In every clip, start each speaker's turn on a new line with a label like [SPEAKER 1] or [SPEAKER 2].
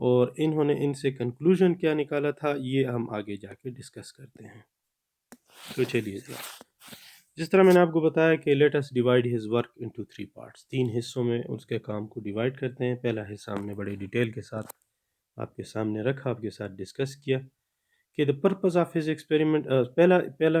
[SPEAKER 1] اور انہوں نے ان سے کنکلوژن کیا نکالا تھا یہ ہم آگے جا کے ڈسکس کرتے ہیں. تو چلیے جی، جس طرح میں نے آپ کو بتایا کہ let us divide his work into 3 parts, 3 حصوں میں اس کے کام کو ڈیوائڈ کرتے ہیں. پہلا حصہ ہم نے بڑے ڈیٹیل کے ساتھ آپ کے سامنے رکھا، آپ کے ساتھ ڈسکس کیا کہ the purpose of his experiment. پہلا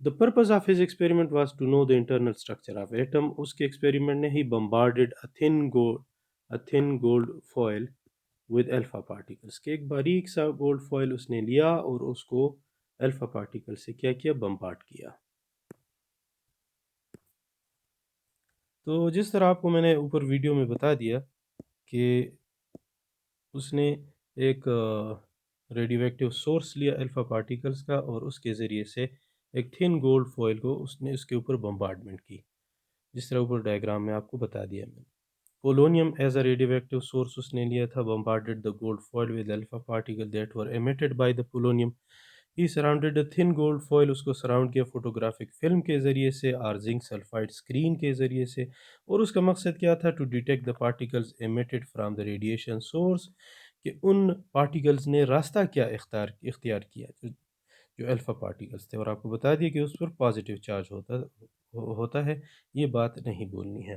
[SPEAKER 1] the purpose of his experiment was to know the internal structure of atom. اس کے ایکسپیریمنٹ نے he bombarded a thin gold foil with alpha particles, کہ ایک باریک سا گولڈ فوائل اس نے لیا اور اس کو الفا پارٹیکل سے کیا کیا، بمبارڈ کیا. تو جس طرح آپ کو میں نے اوپر ویڈیو میں بتا دیا کہ اس نے ایک ریڈیو ایکٹیو سورس لیا الفا پارٹیکلز کا، اور اس کے ذریعے سے ایک تھن گولڈ فوائل کو اس نے اس کے اوپر بمبارڈمنٹ کی، جس طرح اوپر ڈائیگرام میں آپ کو بتا دیا میں نے. Polonium as a radioactive source اس نے لیا تھا، bombarded the gold foil with alpha particle that were emitted by the polonium. He surrounded a thin gold foil, اس کو سراؤنڈ کیا فوٹوگرافک فلم کے ذریعے سے اور زنک سلفائڈ اسکرین کے ذریعے سے. اور اس کا مقصد کیا تھا، to detect the particles emitted from the radiation source, کہ ان پارٹیکلز نے راستہ کیا اختیار کیا جو الفا پارٹیکلز تھے. اور آپ کو بتا دیا کہ اس پر پازیٹیو چارج ہوتا ہے، یہ بات نہیں بولنی ہے.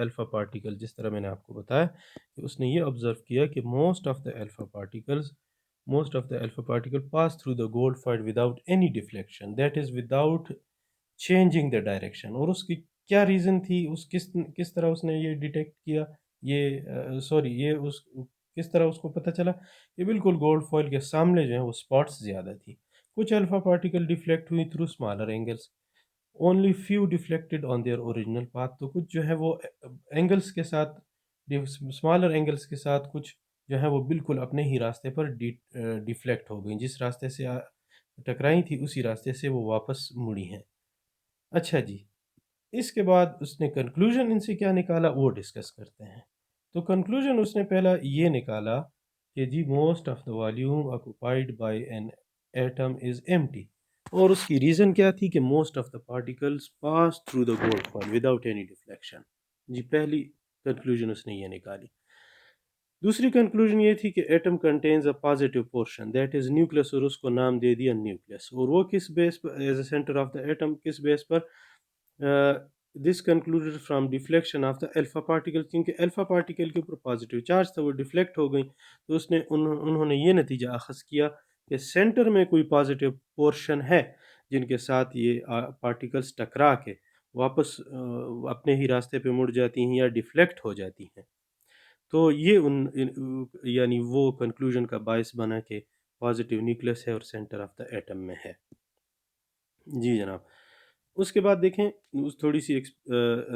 [SPEAKER 1] الفا پارٹیکل، جس طرح میں نے آپ کو بتایا کہ اس نے یہ آبزرو کیا کہ most of the alpha particle pass through the gold foil without any deflection, that is without changing the direction. اور اس کی کیا ریزن تھی، کس طرح اس نے یہ ڈیٹیکٹ کیا، کس طرح اس کو پتہ چلا کہ بالکل گولڈ فوائل کے سامنے جو ہیں وہ سپاٹس زیادہ تھی. کچھ الفا پارٹیکل ڈیفلیکٹ ہوئی through smaller angles, only few deflected on their original path. تو کچھ جو ہے وہ اینگلس کے ساتھ، اسمالر اینگلس کے ساتھ، کچھ جو ہے وہ بالکل اپنے ہی راستے پر ڈیفلیکٹ ہو گئیں، جس راستے سے ٹکرائی تھی اسی راستے سے وہ واپس مڑی ہیں. اچھا جی، اس کے بعد اس نے کنکلوژن ان سے کیا نکالا وہ ڈسکس کرتے ہیں. تو کنکلوژن اس نے پہلا یہ نکالا کہ جی most of the volume occupied by an atom is empty. اور اس کی ریزن کیا تھی کہ most of the particles pass through the gold foil without any deflection. جی پہلی کنکلوژن اس نے یہ نکالی. دوسری کنکلوژن یہ تھی کہ atom contains a positive portion that is nucleus, اور اس کو نام دے دیا نیوکلس. اور وہ کس بیس پر، as a centre of the atom, کس بیس پر، this concluded from deflection of the alpha particle, کیونکہ الفا پارٹیکل کے اوپر پازیٹیو چارج تھا، وہ ڈیفلیکٹ ہو گئیں. تو انہوں نے یہ نتیجہ اخذ کیا کہ سینٹر میں کوئی پازیٹیو پورشن ہے جن کے ساتھ یہ پارٹیکلز ٹکرا کے واپس اپنے ہی راستے پہ مڑ جاتی ہیں یا ڈیفلیکٹ ہو جاتی ہیں. تو یہ یعنی وہ کنکلوژن کا باعث بنا کہ پازیٹیو نیوکلس ہے اور سینٹر آف دا ایٹم میں ہے. جی جناب، اس کے بعد دیکھیں تھوڑی سی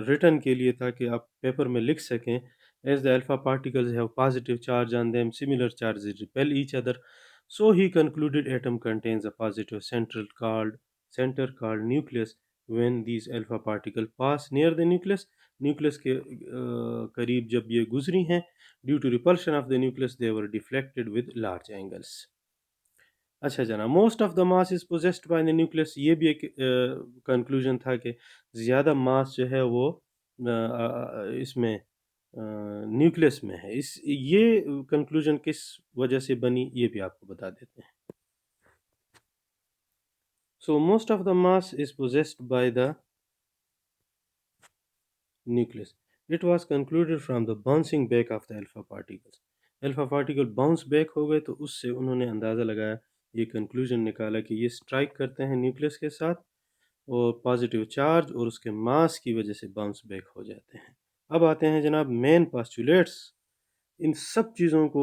[SPEAKER 1] ریٹن کے لیے تھا کہ آپ پیپر میں لکھ سکیں. As the alpha particles have positive charge on them, similar charges repel each other, so he concluded atom contains a positive center called nucleus. When these alpha particle pass near the nucleus کے قریب جب یہ گزری ہیں، due to repulsion of the nucleus they were deflected with large angles. اچھا جناب، most of the mass is possessed by the Nucleus, یہ بھی ایک کنکلوژن تھا کہ زیادہ ماس جو ہے وہ اس میں نیوکلس میں ہے. یہ کنکلوژن کس وجہ سے بنی یہ بھی آپ کو بتا دیتے ہیں. So most of the mass is possessed by the nucleus. It was concluded from the bouncing back of the alpha particles. Alpha particle bounce back ہو گئے تو اس سے انہوں نے اندازہ لگایا، یہ کنکلوژن نکالا کہ یہ سٹرائک کرتے ہیں نیوکلس کے ساتھ اور پازیٹیو چارج اور اس کے ماس کی وجہ سے باؤنس بیک ہو جاتے ہیں. اب آتے ہیں جناب مین پاسچولیٹس. ان سب چیزوں کو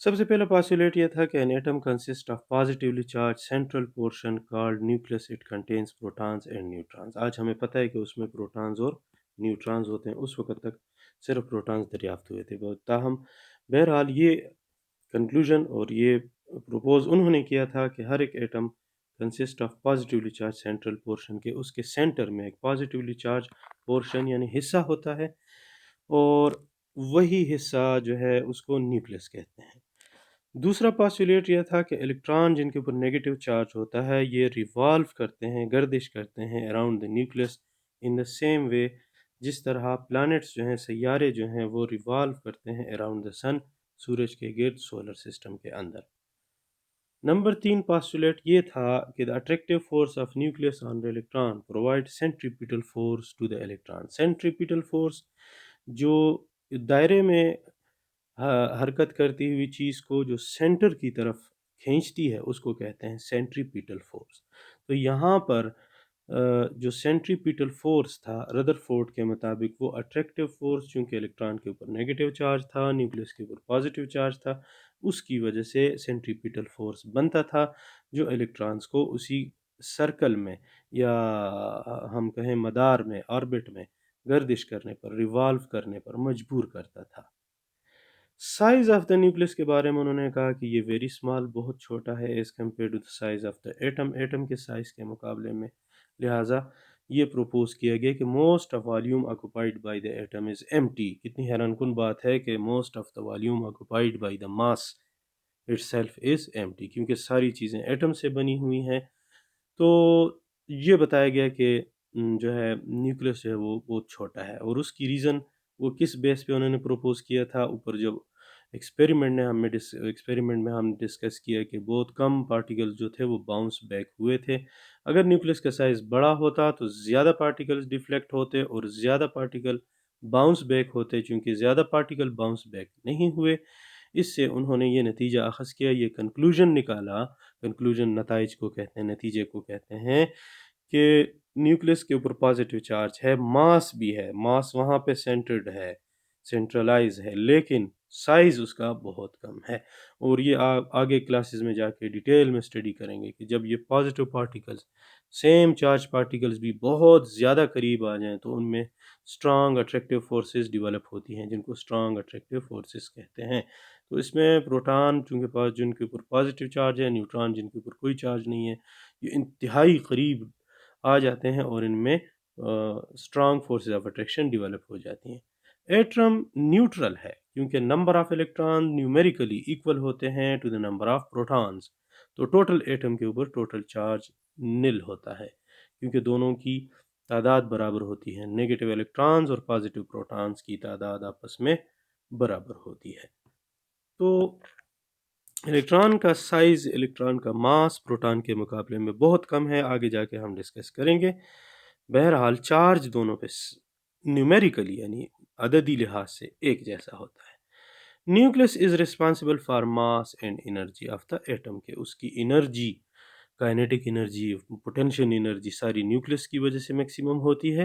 [SPEAKER 1] سب سے پہلا پاسچولیٹ یہ تھا کہ an atom consist of positively charge central portion called nucleus. It contains protons and neutrons. آج ہمیں پتہ ہے کہ اس میں پروٹانز اور نیوٹرانز ہوتے ہیں، اس وقت تک صرف پروٹانز دریافت ہوئے تھے. تاہم بہرحال یہ کنکلوژن اور یہ پروپوز انہوں نے کیا تھا کہ ہر ایک atom consist of positively charge central portion, کے اس کے سینٹر میں ایک پازیٹیولی چارج پورشن یعنی حصہ ہوتا ہے، اور وہی حصہ جو ہے اس کو نیوکلس کہتے ہیں. دوسرا پاسولیٹ یہ تھا کہ الیکٹران جن کے اوپر نیگیٹو چارج ہوتا ہے یہ ریوالو کرتے ہیں، گردش کرتے ہیں around the nucleus in the same way جس طرح پلانٹس جو ہیں، سیارے جو ہیں وہ ریوالو کرتے ہیں اراؤنڈ دا سن، سورج کے گرد سولر سسٹم کے اندر۔ نمبر 3 پاسولیٹ یہ تھا کہ the attractive force of nucleus on the electron provides centripetal force to the electron۔ centripetal force جو دائرے میں حرکت کرتی ہوئی چیز کو جو سینٹر کی طرف کھینچتی ہے اس کو کہتے ہیں سینٹریپیٹل فورس۔ تو یہاں پر جو سینٹریپیٹل فورس تھا ردر فورڈ کے مطابق وہ اٹریکٹیو فورس، چونکہ الیکٹران کے اوپر نیگیٹو چارج تھا، نیوکلس کے اوپر پازیٹیو چارج تھا، اس کی وجہ سے سینٹریپیٹل فورس بنتا تھا جو الیکٹرانز کو اسی سرکل میں یا ہم کہیں مدار میں، آربٹ میں گردش کرنے پر، ریوالو کرنے پر مجبور کرتا تھا۔ سائز آف دا نیوکلس کے بارے میں انہوں نے کہا کہ یہ ویری اسمال، بہت چھوٹا ہے as compare to the size of the atom, atom کے سائز کے مقابلے میں، لہٰذا یہ پروپوز کیا گیا کہ most of volume occupied by the atom is empty. کتنی حیران کن بات ہے کہ most of the volume occupied by the mass itself is empty, کیونکہ ساری چیزیں ایٹم سے بنی ہوئی ہیں۔ تو یہ بتایا گیا کہ جو ہے نیوکلس جو ہے وہ بہت چھوٹا ہے، اور اس کی ریزن وہ کس بیس پہ انہوں نے پروپوز کیا تھا، اوپر جب ایکسپیریمنٹ میں ہم ڈسکس کیا کہ بہت کم پارٹیکلز جو تھے وہ باؤنس بیک ہوئے تھے۔ اگر نیوکلس کا سائز بڑا ہوتا تو زیادہ پارٹیکلز ڈیفلیکٹ ہوتے اور زیادہ پارٹیکل باؤنس بیک ہوتے، چونکہ زیادہ پارٹیکل باؤنس بیک نہیں ہوئے، اس سے انہوں نے یہ نتیجہ اخذ کیا، یہ کنکلوژن نکالا، کنکلوژن نتائج کو کہتے ہیں، نتیجے کو کہتے ہیں، کہ نیوکلس کے اوپر پازیٹیو چارج ہے، ماس بھی ہے، ماس وہاں پہ سینٹرڈ ہے، سینٹرلائز ہے، لیکن سائز اس کا بہت کم ہے۔ اور یہ آگے کلاسز میں جا کے ڈیٹیل میں اسٹڈی کریں گے کہ جب یہ positive particles, same charge particles بھی بہت زیادہ قریب آ جائیں تو ان میں اسٹرانگ اٹریکٹیو فورسز ڈیولپ ہوتی ہیں، جن کو اسٹرانگ اٹریکٹیو فورسز کہتے ہیں۔ تو اس میں پروٹان چونکہ جن کے اوپر پازیٹیو چارج ہے، نیوٹران جن کے اوپر کوئی چارج نہیں ہے، یہ انتہائی قریب آ جاتے ہیں اور ان میں strong forces of attraction develop ہو جاتی ہیں۔ ایٹم نیوٹرل ہے کیونکہ number of electron numerically equal ہوتے ہیں to the number of protons, تو ٹوٹل ایٹم کے اوپر ٹوٹل چارج نل ہوتا ہے کیونکہ دونوں کی تعداد برابر ہوتی ہے، نیگیٹو الیکٹرانز اور پازیٹیو پروٹانز کی تعداد آپس میں برابر ہوتی ہے۔ تو الیکٹران کا سائز، الیکٹران کا ماس پروٹان کے مقابلے میں بہت کم ہے، آگے جا کے ہم ڈسکس کریں گے۔ بہرحال چارج دونوں پہ نیومیریکلی یعنی عددی لحاظ سے ایک جیسا ہوتا ہے۔ Nucleus is responsible for mass and energy of the atom, کہ اس کی energy, kinetic energy, potential energy ساری نیوکلس کی وجہ سے میکسیمم ہوتی ہے،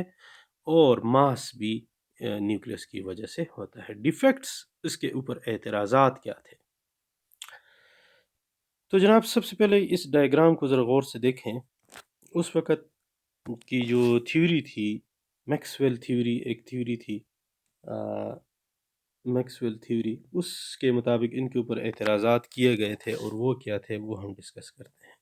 [SPEAKER 1] اور ماس بھی نیوکلس کی وجہ سے ہوتا ہے۔ ڈیفیکٹس اس کے اوپر اعتراضات کیا تھے؟ تو جناب سب سے پہلے اس ڈائیگرام کو ذرا غور سے دیکھیں۔ اس وقت کی جو تھیوری تھی، میکسویل تھیوری، ایک تھیوری تھی میکسویل تھیوری، اس کے مطابق ان کے اوپر اعتراضات کیے گئے تھے، اور وہ کیا تھے وہ ہم ڈسکس کرتے ہیں۔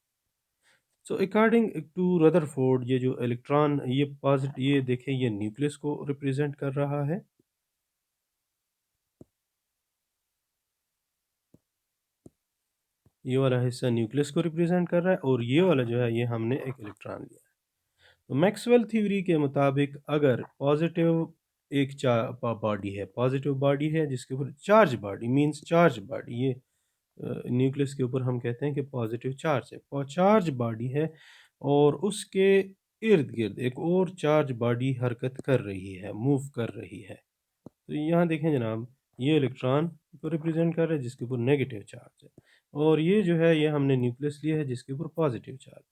[SPEAKER 1] So according to Rutherford, یہ جو الیکٹران، یہ دیکھیں، یہ نیوکلس کو ریپریزنٹ کر رہا ہے، یہ والا حصہ نیوکلس کو ریپریزنٹ کر رہا ہے، اور یہ والا جو ہے یہ ہم نے ایک الیکٹران لیا ہے۔ تو میکسویل تھیوری کے مطابق اگر پازیٹیو ایک باڈی ہے، پازیٹیو باڈی ہے جس کے اوپر charge body means charge body, یہ نیوکلس کے اوپر ہم کہتے ہیں کہ پازیٹیو چارج ہے، چارج باڈی ہے، اور اس کے ارد گرد ایک اور چارج باڈی حرکت کر رہی ہے، موو کر رہی ہے۔ تو یہاں دیکھیں جناب، یہ الیکٹران کو ریپرزینٹ کر رہا ہے جس کے اوپر نیگیٹو چارج ہے، اور یہ جو ہے یہ ہم نے نیوکلس لیا ہے جس کے اوپر پازیٹیو چارج۔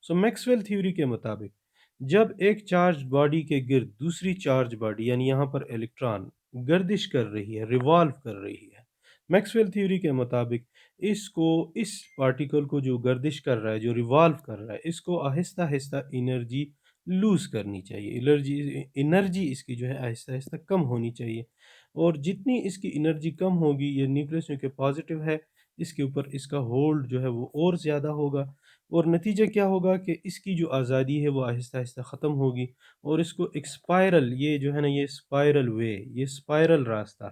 [SPEAKER 1] سو میکسویل تھیوری کے مطابق جب ایک چارج باڈی کے گرد دوسری چارج باڈی یعنی یہاں پر الیکٹران گردش کر رہی ہے، ریوالو کر رہی ہے، میکسویل تھیوری کے مطابق اس پارٹیکل کو جو گردش کر رہا ہے، جو ریوالو کر رہا ہے، اس کو آہستہ آہستہ انرجی لوز کرنی چاہیے، انرجی اس کی جو ہے آہستہ آہستہ کم ہونی چاہیے، اور جتنی اس کی انرجی کم ہوگی، یہ نیوکلس جو کہ پازیٹیو ہے، اس کے اوپر اس کا ہولڈ جو ہے وہ اور زیادہ ہوگا، اور نتیجہ کیا ہوگا کہ اس کی جو آزادی ہے وہ آہستہ آہستہ ختم ہوگی، اور اس کو ایک اسپائرل، یہ جو ہے نا، یہ اسپائرل وے، یہ اسپائرل راستہ،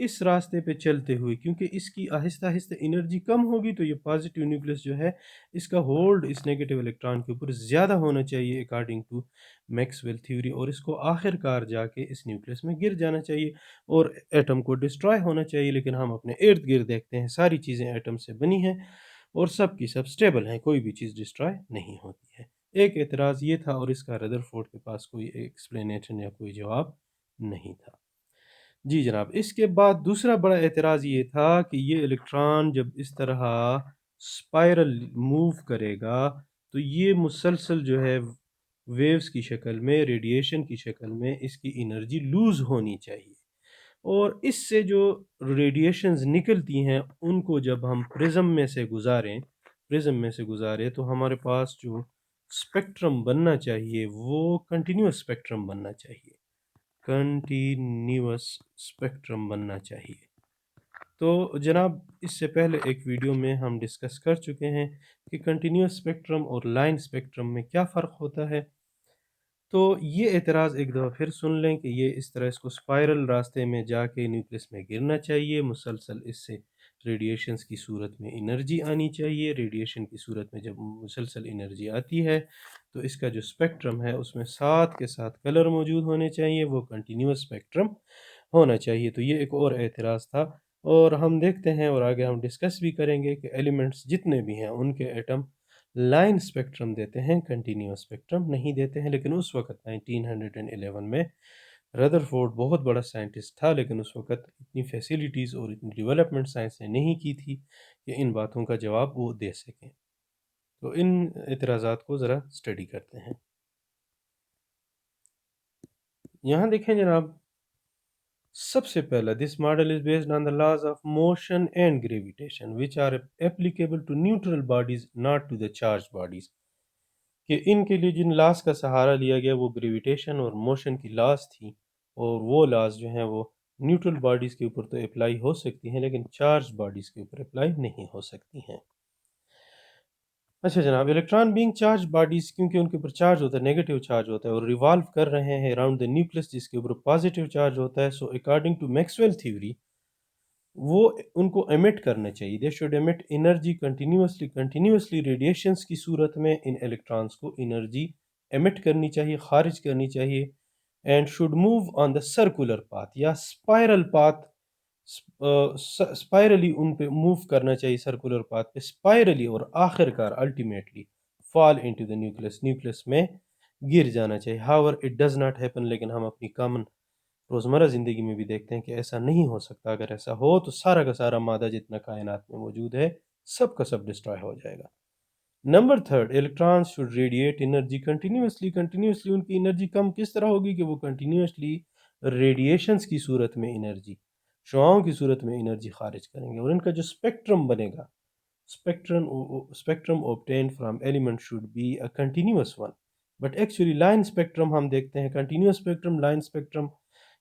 [SPEAKER 1] اس راستے پہ چلتے ہوئے، کیونکہ اس کی آہستہ آہستہ انرجی کم ہوگی تو یہ پازیٹیو نیوکلس جو ہے اس کا ہولڈ اس نیگیٹو الیکٹران کے اوپر زیادہ ہونا چاہیے اکارڈنگ ٹو میکسویل تھیوری، اور اس کو آخر کار جا کے اس نیوکلس میں گر جانا چاہیے اور ایٹم کو ڈسٹرائے ہونا چاہیے۔ لیکن ہم اپنے ارد گرد دیکھتے ہیں ساری چیزیں ایٹم سے بنی ہیں اور سب کی سب سٹیبل ہیں، کوئی بھی چیز ڈسٹرائے نہیں ہوتی ہے۔ ایک اعتراض یہ تھا اور اس کا ردرفورڈ کے پاس کوئی ایکسپلینیشن یا کوئی جواب نہیں تھا۔ جی جناب، اس کے بعد دوسرا بڑا اعتراض یہ تھا کہ یہ الیکٹران جب اس طرح سپائرل موو کرے گا تو یہ مسلسل جو ہے ویوز کی شکل میں، ریڈیشن کی شکل میں اس کی انرجی لوز ہونی چاہیے، اور اس سے جو ریڈیشنز نکلتی ہیں ان کو جب ہم پرزم میں سے گزاریں تو ہمارے پاس جو اسپیکٹرم بننا چاہیے وہ کنٹینیوس اسپیکٹرم بننا چاہیے، کنٹینیوس اسپیکٹرم بننا چاہیے۔ تو جناب اس سے پہلے ایک ویڈیو میں ہم ڈسکس کر چکے ہیں کہ کنٹینیوس اسپیکٹرم اور لائن اسپیکٹرم میں کیا فرق ہوتا ہے۔ تو یہ اعتراض ایک دفعہ پھر سن لیں کہ یہ اس طرح اس کو سپائرل راستے میں جا کے نیوکلس میں گرنا چاہیے، مسلسل اس سے ریڈیشنز کی صورت میں انرجی آنی چاہیے، ریڈیشن کی صورت میں جب مسلسل انرجی آتی ہے تو اس کا جو اسپیکٹرم ہے اس میں ساتھ کے ساتھ کلر موجود ہونے چاہیے، وہ کنٹینیوس اسپیکٹرم ہونا چاہیے۔ تو یہ ایک اور اعتراض تھا، اور ہم دیکھتے ہیں اور آگے ہم ڈسکس بھی کریں گے کہ ایلیمنٹس جتنے بھی ہیں ان کے ایٹم لائن اسپیکٹرم دیتے ہیں، کنٹینیوس اسپیکٹرم نہیں دیتے ہیں۔ لیکن اس وقت 1911 میں ردرفورڈ بہت بڑا سائنٹسٹ تھا، لیکن اس وقت اتنی فیسیلیٹیز اور اتنی ڈیولپمنٹ سائنس نے نہیں کی تھی کہ ان باتوں کا جواب وہ دے سکیں۔ تو ان اعتراضات کو ذرا اسٹڈی کرتے ہیں۔ یہاں دیکھیں جناب، سب سے پہلا this model is based on the laws of motion and gravitation which are applicable to neutral bodies not to the charge bodies, کہ ان کے لیے جن لاز کا سہارا لیا گیا وہ گریویٹیشن اور موشن کی لاز تھی، اور وہ لاز جو ہیں وہ نیوٹرل باڈیز کے اوپر تو اپلائی ہو سکتی ہیں لیکن چارج باڈیز کے اوپر اپلائی نہیں ہو سکتی ہیں۔ اچھا جناب، الیکٹران بینگ چارج باڈیز کیونکہ ان کے اوپر چارج ہوتا ہے، نیگیٹو چارج ہوتا ہے اور ریوالو کر رہے ہیں اراؤنڈ دا نیوکلس جس کے اوپر پازیٹیو چارج ہوتا ہے، so according to Maxwell theory وہ ان کو ایمٹ کرنا چاہیے، they should emit energy continuously radiations کی صورت میں ان الیکٹرانز کو انرجی ایمٹ کرنی چاہیے، خارج کرنی چاہیے، and should move on the circular path یا اسپائرل پاتھ، اسپائرلی ان پہ موو کرنا چاہیے سرکولر پاتھ پہ اسپائرلی، اور آخر کار ultimately fall into the nucleus میں گر جانا چاہیے۔ However it does not happen, لیکن ہم اپنی کامن روزمرہ زندگی میں بھی دیکھتے ہیں کہ ایسا نہیں ہو سکتا۔ اگر ایسا ہو تو سارا کا سارا مادہ جتنا کائنات میں موجود ہے سب کا سب ڈسٹرائے ہو جائے گا۔ Number third, electrons should radiate energy continuously ان کی انرجی کم کس طرح ہوگی کہ وہ کنٹینیوسلی ریڈیشنز کی صورت میں انرجی، شعاؤں کی صورت میں انرجی خارج کریں گے، اور ان کا جو اسپیکٹرم بنے گا، spectrum obtained from element should be a continuous one, but actually line spectrum ہم دیکھتے ہیں، کنٹینیوس اسپیکٹرم، لائن اسپیکٹرم،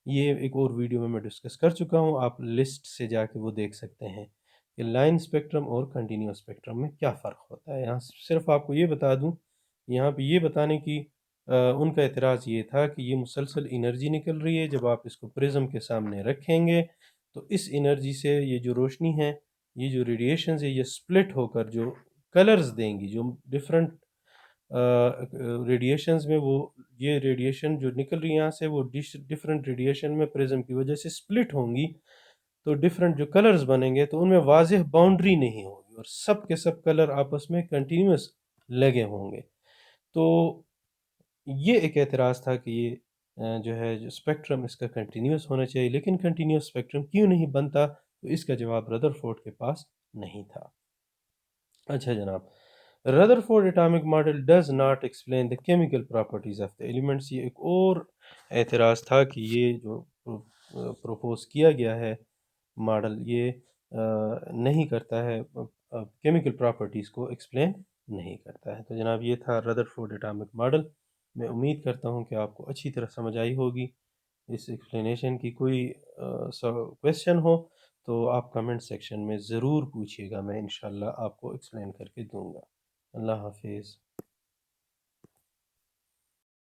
[SPEAKER 1] یہ ایک اور ویڈیو میں ڈسکس کر چکا ہوں، آپ لسٹ سے جا کے وہ دیکھ سکتے ہیں کہ لائن اسپیکٹرم اور کنٹینیوس اسپیکٹرم میں کیا فرق ہوتا ہے۔ یہاں صرف آپ کو یہ بتا دوں، یہاں پہ یہ بتانے کی ان کا اعتراض یہ تھا کہ یہ مسلسل انرجی نکل رہی ہے، جب آپ اس کو پرزم کے سامنے رکھیں گے تو اس انرجی سے یہ جو روشنی ہے، یہ جو ریڈیشنز ہے، یہ سپلٹ ہو کر جو کلرز دیں گی، جو ڈفرنٹ ریڈیشنز میں وہ یہ ریڈیشن جو نکل رہی ہے یہاں سے وہ ڈفرنٹ ریڈیشن میں پرزم کی وجہ سے سپلٹ ہوں گی، تو ڈفرنٹ جو کلرز بنیں گے تو ان میں واضح باؤنڈری نہیں ہوگی اور سب کے سب کلر آپس میں کنٹینیوس لگے ہوں گے۔ تو یہ ایک اعتراض تھا کہ یہ جو ہے جو اسپیکٹرم اس کا کنٹینیوس ہونا چاہیے، لیکن کنٹینیوس اسپیکٹرم کیوں نہیں بنتا، تو اس کا جواب ردرفورڈ کے پاس نہیں تھا۔ اچھا جناب، Rutherford atomic model does not explain the chemical properties of the elements, یہ ایک اور اعتراض تھا کہ یہ جو پروپوز کیا گیا ہے ماڈل، یہ نہیں کرتا ہے کیمیکل پراپرٹیز کو ایکسپلین نہیں کرتا ہے۔ تو جناب یہ تھا ردرفورڈ اٹامک ماڈل، میں امید کرتا ہوں کہ آپ کو اچھی طرح سمجھ آئی ہوگی۔ اس ایکسپلینیشن کی کوئی کویسچن ہو تو آپ کمنٹ سیکشن میں ضرور پوچھیے گا، میں انشاءاللہ آپ کو ایکسپلین کر کے دوں گا۔ اللہ حافظ۔